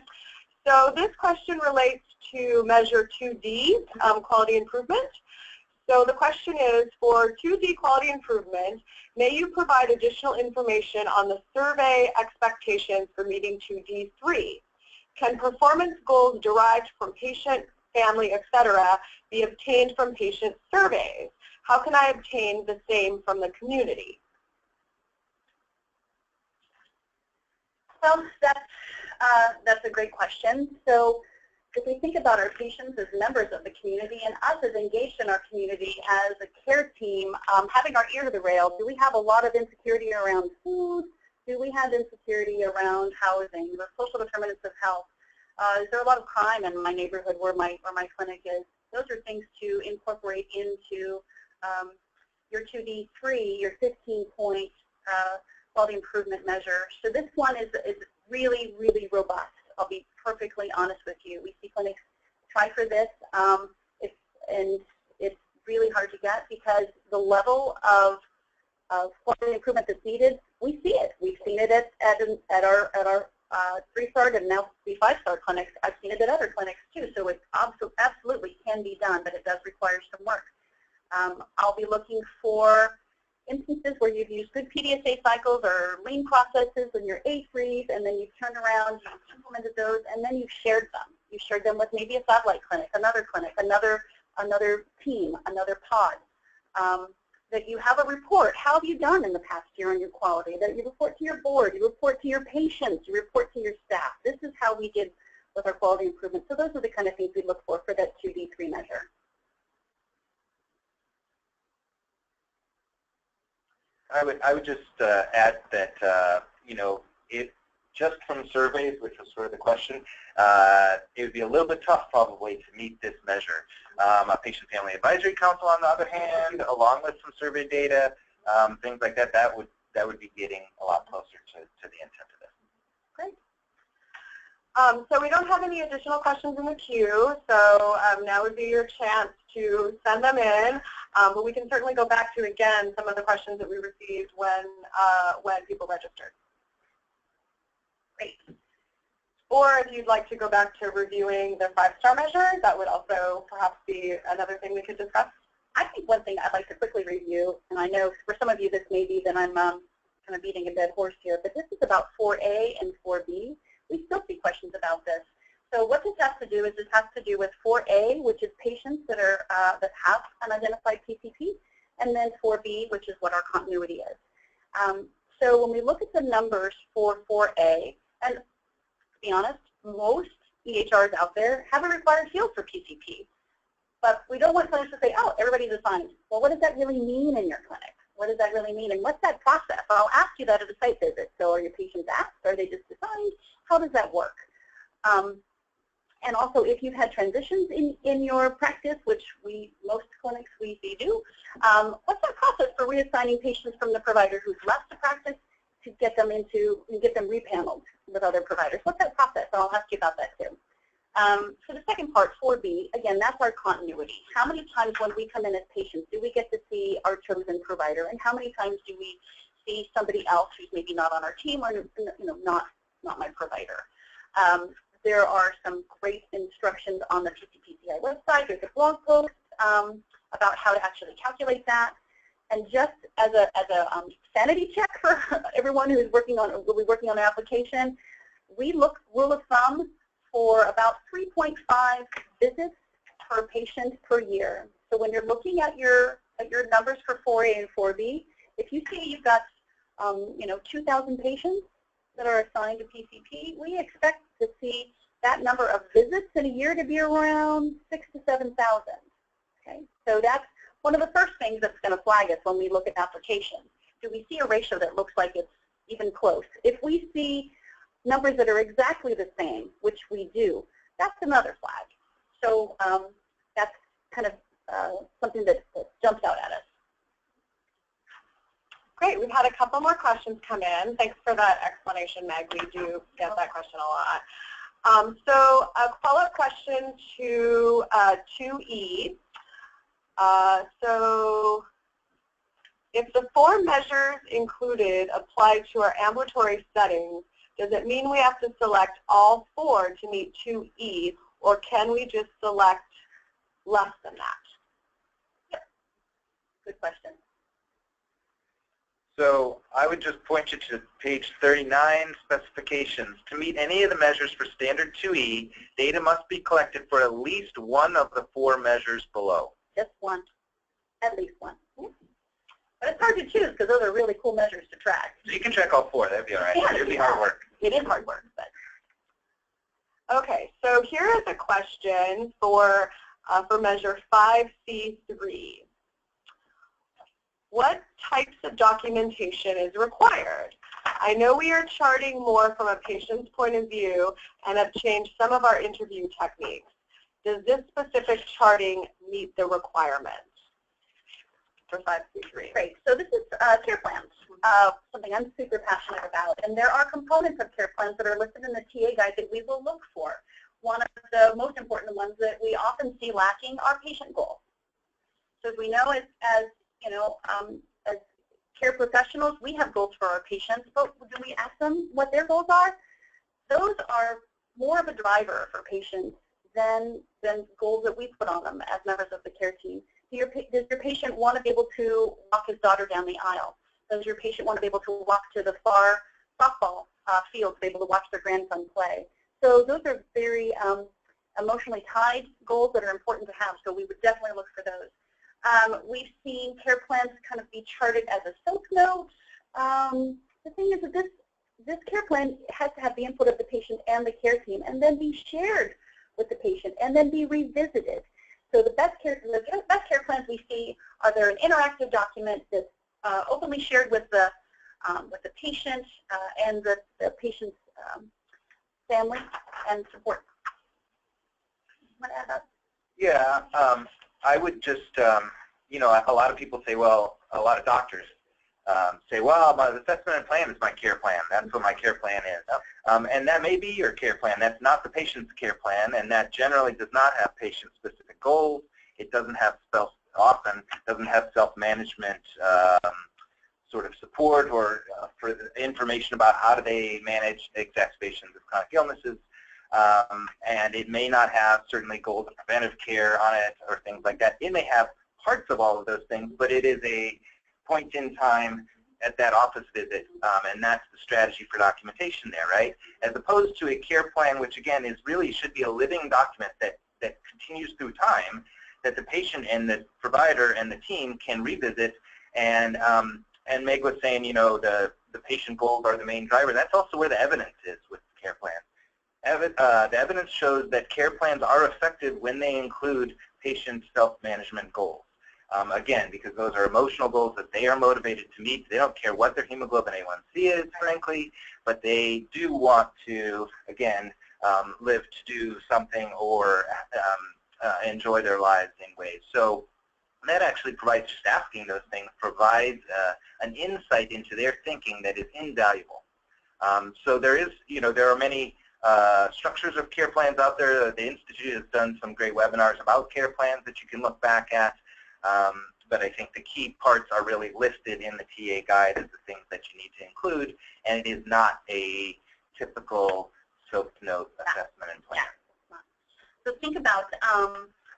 So this question relates to measure 2D, quality improvement. So the question is, for 2D quality improvement, may you provide additional information on the survey expectations for meeting 2D3? Can performance goals derived from patient, family, etc. be obtained from patient surveys? How can I obtain the same from the community? Well, that's a great question. So if we think about our patients as members of the community and us as engaged in our community as a care team, having our ear to the rail, do we have a lot of insecurity around food? Do we have insecurity around housing, the social determinants of health? Is there a lot of crime in my neighborhood where my clinic is? Those are things to incorporate into your 2D3, your 15-point quality improvement measure. So this one is really, really robust. I'll be perfectly honest with you. We see clinics try for this, and it's really hard to get because the level of quality improvement that's needed, we see it. We've seen it at our 3-star and now 5-star clinics. I've seen it at other clinics too. So it absolutely can be done, but it does require some work. I'll be looking for instances where you've used good PDSA cycles or lean processes in your A3s, and then you've turned around, you've implemented those, and then you've shared them. You've shared them with maybe a satellite clinic, another team, another pod. That you have a report. How have you done in the past year on your quality? That you report to your board, you report to your patients, you report to your staff. This is how we did with our quality improvement. So those are the kind of things we look for that 2D3 measure. I would just add that just from surveys, which was sort of the question, it would be a little bit tough probably to meet this measure. A Patient Family Advisory Council, on the other hand, along with some survey data, things like that, that would be getting a lot closer to the intent of this. Great. So we don't have any additional questions in the queue, so now would be your chance to send them in. But we can certainly go back to, again, some of the questions that we received when people registered. Great. Or if you'd like to go back to reviewing the 5-star measure, that would also perhaps be another thing we could discuss. I think one thing I'd like to quickly review, and I know for some of you this may be that I'm kind of beating a dead horse here, but this is about 4A and 4B. We still see questions about this. So what this has to do is this has to do with 4A, which is patients that are that have an identified PCP, and then 4B, which is what our continuity is. So when we look at the numbers for 4A, and to be honest, most EHRs out there have a required field for PCP. But we don't want clinics to say, oh, everybody's assigned. Well, what does that really mean in your clinic? What does that really mean? And what's that process? I'll ask you that at a site visit. So are your patients asked? Are they just assigned? How does that work? And also, if you've had transitions in your practice, which most clinics we do, what's that process for reassigning patients from the provider who's left the practice to get them repaneled with other providers? What's that process? And I'll ask you about that too. For the second part, 4B, again, that's our continuity. How many times when we come in as patients do we get to see our chosen provider, and how many times do we see somebody else who's maybe not on our team or not my provider? There are some great instructions on the PCPCH website. There's a blog post about how to actually calculate that. And just as a sanity check for everyone who's will be working on an application, we look rule of thumb for about 3.5 visits per patient per year. So when you're looking at your numbers for 4A and 4B, if you see you've got 2,000 patients that are assigned to PCP, we expect to see that number of visits in a year to be around 6,000 to 7,000. Okay, so that's one of the first things that's going to flag us when we look at applications. Do we see a ratio that looks like it's even close? If we see numbers that are exactly the same, which we do, that's another flag. So that's kind of something that jumps out at us. Great. We've had a couple more questions come in. Thanks for that explanation, Meg. We do get that question a lot. So a follow-up question to 2E. So if the 4 measures included apply to our ambulatory settings, does it mean we have to select all 4 to meet 2E, or can we just select less than that? Yep. Good question. So I would just point you to page 39, specifications. To meet any of the measures for standard 2E, data must be collected for at least one of the 4 measures below. Just one. At least one. But But it's hard to choose because those are really cool measures to track. So you can track all 4. That'd be all right. Yeah, It'd be hard work. It is hard work, but. Okay, so here is a question for measure 5C3. What types of documentation is required? I know we are charting more from a patient's point of view and have changed some of our interview techniques. Does this specific charting meet the requirements for 5C3? Great. So this is care plans, something I'm super passionate about. And there are components of care plans that are listed in the TA guide that we will look for. One of the most important ones that we often see lacking are patient goals. So as we know, as you know, as care professionals, we have goals for our patients, but do we ask them what their goals are? Those are more of a driver for patients than goals that we put on them as members of the care team. Does your patient want to be able to walk his daughter down the aisle? Does your patient want to be able to walk to the far softball field to be able to watch their grandson play? So those are very emotionally tied goals that are important to have, so we would definitely look for those. We've seen care plans kind of be charted as a soap note. The thing is that this care plan has to have the input of the patient and the care team and then be shared with the patient and then be revisited. So the best care plans we see are they're an interactive document that's openly shared with the patient and the patient's family and support. Want to add that? Yeah, I would just, you know, a lot of people say, well, a lot of doctors say, well, my assessment and plan is my care plan. That's what my care plan is. And that may be your care plan. That's not the patient's care plan, and that generally does not have patient-specific goals. It doesn't have often doesn't have self-management sort of support or for information about how do they manage exacerbations of chronic illnesses. And it may not have certainly goals of preventive care on it or things like that. It may have parts of all of those things, but it is a point in time at that office visit, and that's the strategy for documentation there, right? As opposed to a care plan, which again is really should be a living document that continues through time, that the patient and the provider and the team can revisit. And Meg was saying, you know, the patient goals are the main driver. That's also where the evidence is with care plans. The evidence shows that care plans are effective when they include patient self-management goals. Again, because those are emotional goals that they are motivated to meet. They don't care what their hemoglobin A1C is, frankly, but they do want to, again, live to do something or enjoy their lives in ways. So that actually provides, just asking those things provides an insight into their thinking that is invaluable. So there is, you know, there are many structures of care plans out there. The Institute has done some great webinars about care plans that you can look back at. But I think the key parts are really listed in the TA guide as the things that you need to include, and it is not a typical soap note assessment and plan. So think about,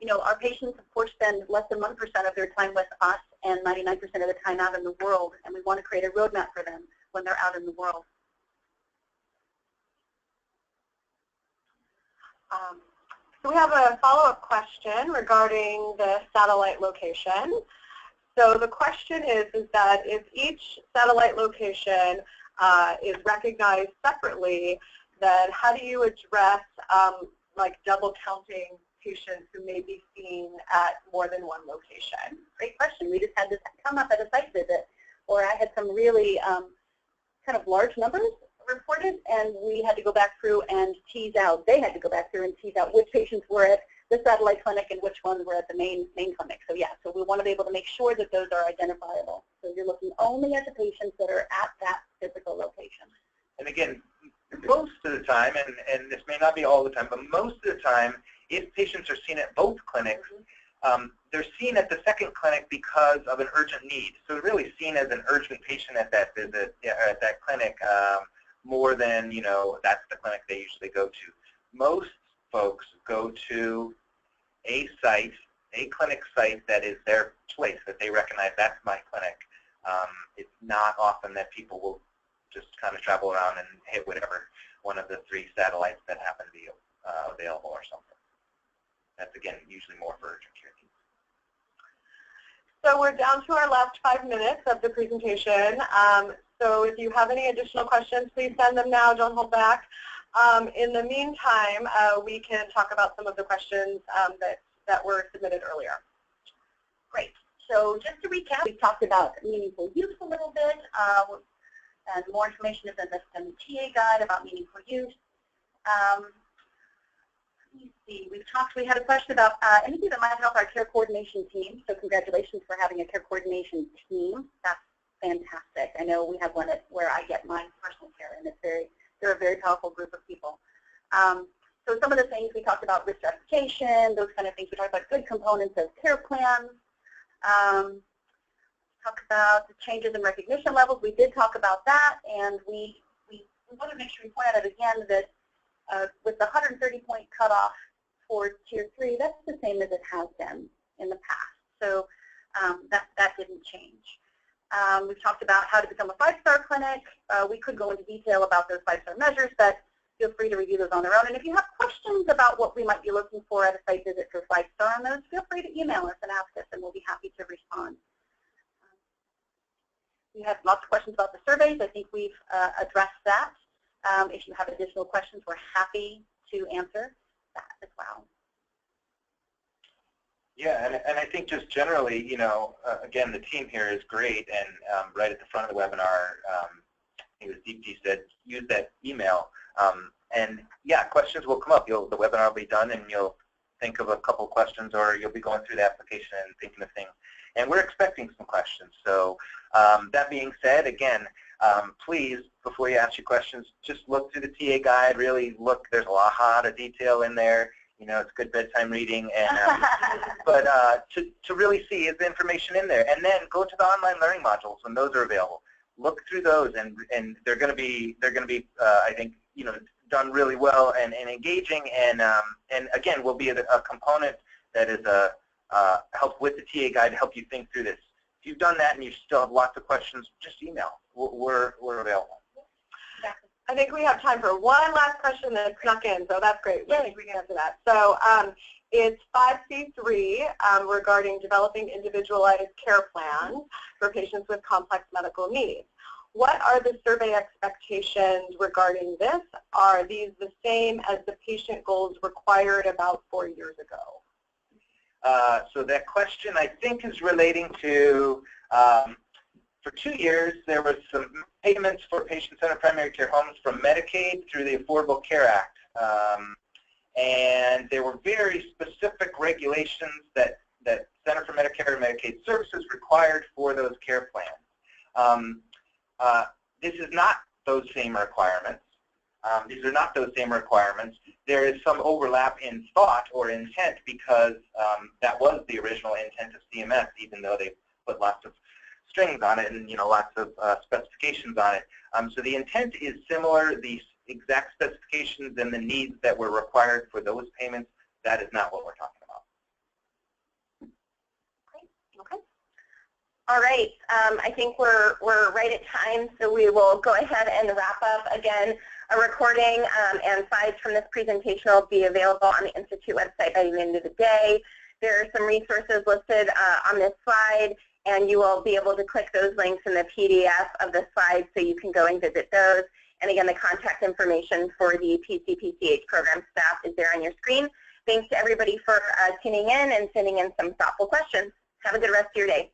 you know, our patients, of course, spend less than 1% of their time with us and 99% of the time out in the world, and we want to create a roadmap for them when they're out in the world. So we have a follow-up question regarding the satellite location. So the question is that if each satellite location is recognized separately, then how do you address like double counting patients who may be seen at more than one location? Great question. We just had this come up at a site visit where I had some really kind of large numbers reported, and we had to go back through and tease out, they had to go back through and tease out which patients were at the satellite clinic and which ones were at the main clinic. So yeah, so we want to be able to make sure that those are identifiable. So you're looking only at the patients that are at that physical location. And again, most of the time, and this may not be all the time, but most of the time, if patients are seen at both clinics, they're seen at the second clinic because of an urgent need. So really seen as an urgent patient at that visit, at that clinic, more than, you know, that's the clinic they usually go to. Most folks go to a site, a clinic site that is their place, that they recognize that's my clinic. It's not often that people will just kind of travel around and hit whatever one of the 3 satellites that happen to be available or something. That's, again, usually more for urgent care needs. So we're down to our last 5 minutes of the presentation. So if you have any additional questions, please send them now. Don't hold back. In the meantime, we can talk about some of the questions that were submitted earlier. Great. So just to recap, we talked about meaningful use a little bit, and more information is in the TA guide about meaningful use. Let me see. We had a question about anything that might help our care coordination team. So congratulations for having a care coordination team. That's fantastic. I know we have one where I get my personal care, and they're a very powerful group of people. So some of the things we talked about, risk stratification, those kind of things. We talked about good components of care plans. Talk about the changes in recognition levels. We did talk about that, and we want to make sure we point out again that with the 130-point cutoff for Tier 3, that's the same as it has been in the past. So that didn't change. We've talked about how to become a 5-star clinic. We could go into detail about those 5-star measures, but feel free to review those on their own. And if you have questions about what we might be looking for at a site visit for 5-star on those, feel free to email us and ask us, and we'll be happy to respond. We have lots of questions about the surveys. I think we've addressed that. If you have additional questions, we're happy to answer that as well. Yeah, and I think just generally, you know, again, the team here is great, and right at the front of the webinar, I think it was Deepti said, use that email. And yeah, questions will come up. The webinar will be done, and you'll think of a couple of questions, or you'll be going through the application and thinking of things. And we're expecting some questions. So that being said, again, please, before you ask your questions, just look through the TA guide. Really look. There's a lot of detail in there. You know, it's good bedtime reading, and but to really see is the information in there, and then go to the online learning modules when those are available. Look through those, and they're going to be I think, you know, done really well and engaging, and again, will be a component that is help with the TA guide to help you think through this. If you've done that and you still have lots of questions, just email. We're available. I think we have time for one last question that snuck in, so that's great. I think we can answer that. So it's 5C3 regarding developing individualized care plans for patients with complex medical needs. What are the survey expectations regarding this? Are these the same as the patient goals required about 4 years ago? So that question, I think, is relating to for 2 years, there was some payments for patient-centered primary care homes from Medicaid through the Affordable Care Act. And there were very specific regulations that Center for Medicare and Medicaid Services required for those care plans. This is not those same requirements. These are not those same requirements. There is some overlap in thought or intent, because that was the original intent of CMS, even though they put lots of strings on it and, you know, lots of specifications on it. So the intent is similar. The exact specifications and the needs that were required for those payments, that is not what we're talking about. Okay. All right. I think we're right at time, so we will go ahead and wrap up. Again, a recording and slides from this presentation will be available on the Institute website by the end of the day. There are some resources listed on this slide, and you will be able to click those links in the PDF of the slides so you can go and visit those. And again, the contact information for the PCPCH program staff is there on your screen. Thanks to everybody for tuning in and sending in some thoughtful questions. Have a good rest of your day.